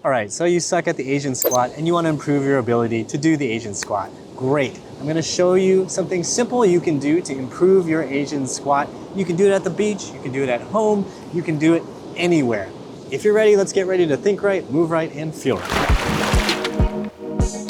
All right, so you suck at the Asian squat and you want to improve your ability to do the Asian squat. Great. I'm going to show you something simple you can do to improve your Asian squat. You can do it at the beach, you can do it at home, you can do it anywhere. If you're ready, let's get ready to think right, move right, and feel right.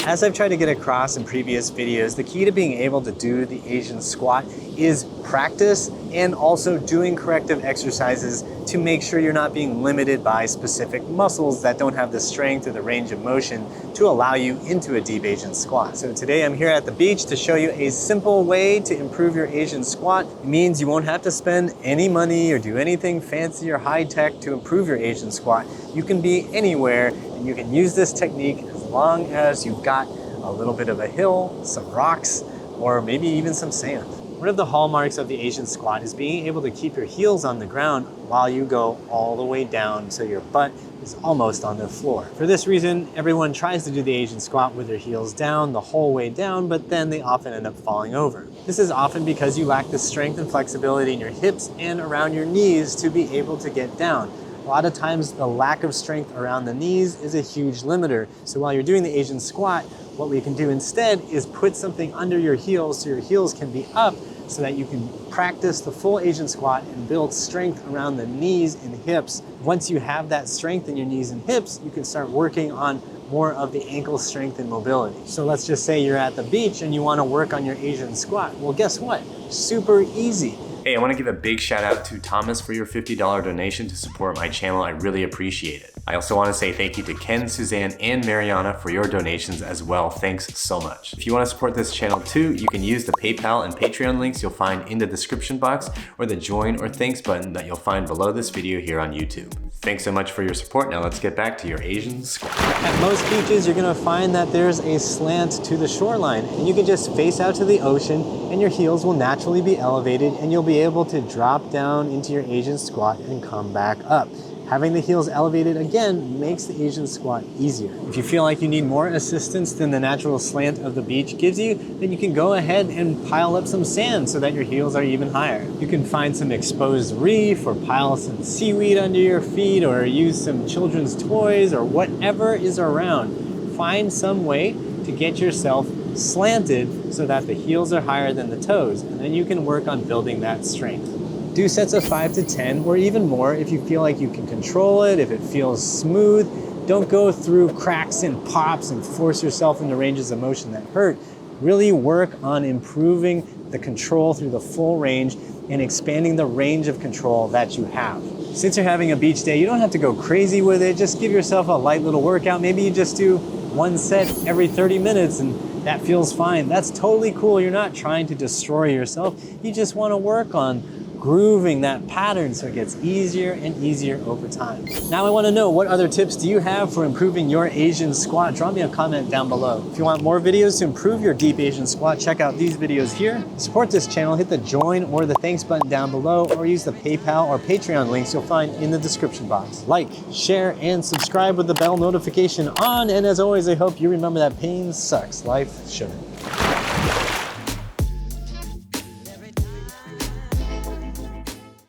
As I've tried to get across in previous videos, the key to being able to do the Asian squat is practice and also doing corrective exercises to make sure you're not being limited by specific muscles that don't have the strength or the range of motion to allow you into a deep Asian squat. So today I'm here at the beach to show you a simple way to improve your Asian squat. It means you won't have to spend any money or do anything fancy or high tech to improve your Asian squat. You can be anywhere and you can use this technique as long as you've got a little bit of a hill, some rocks, or maybe even some sand. One of the hallmarks of the Asian squat is being able to keep your heels on the ground while you go all the way down so your butt is almost on the floor. For this reason, everyone tries to do the Asian squat with their heels down the whole way down, but then they often end up falling over. This is often because you lack the strength and flexibility in your hips and around your knees to be able to get down. A lot of times the lack of strength around the knees is a huge limiter. So while you're doing the Asian squat, what we can do instead is put something under your heels so your heels can be up so that you can practice the full Asian squat and build strength around the knees and hips. Once you have that strength in your knees and hips, you can start working on more of the ankle strength and mobility. So let's just say you're at the beach and you want to work on your Asian squat. Well, guess what? Super easy. Hey, I want to give a big shout out to Thomas for your $50 donation to support my channel. I really appreciate it. I also want to say thank you to Ken, Suzanne, and Mariana for your donations as well. Thanks so much. If you want to support this channel too, you can use the PayPal and Patreon links you'll find in the description box or the join or thanks button that you'll find below this video here on YouTube. Thanks so much for your support. Now let's get back to your Asian squat. At most beaches, you're going to find that there's a slant to the shoreline and you can just face out to the ocean and your heels will naturally be elevated and you'll be able to drop down into your Asian squat and come back up. Having the heels elevated again makes the Asian squat easier. If you feel like you need more assistance than the natural slant of the beach gives you, then you can go ahead and pile up some sand so that your heels are even higher. You can find some exposed reef or pile some seaweed under your feet or use some children's toys or whatever is around. Find some way to get yourself slanted so that the heels are higher than the toes, and then you can work on building that strength. Do sets of 5 to 10 or even more if you feel like you can control it, if it feels smooth. Don't go through cracks and pops and force yourself into ranges of motion that hurt. Really work on improving the control through the full range and expanding the range of control that you have. Since you're having a beach day, you don't have to go crazy with it. Just give yourself a light little workout. Maybe you just do one set every 30 minutes and that feels fine. That's totally cool. You're not trying to destroy yourself. You just want to work on grooving that pattern so it gets easier and easier over time. Now I want to know, what other tips do you have for improving your Asian squat? Drop me a comment down below. If you want more videos to improve your deep Asian squat, check out these videos here. Support this channel, hit the join or the thanks button down below or use the PayPal or Patreon links you'll find in the description box. Like, share, and subscribe with the bell notification on. And as always, I hope you remember that pain sucks. Life shouldn't.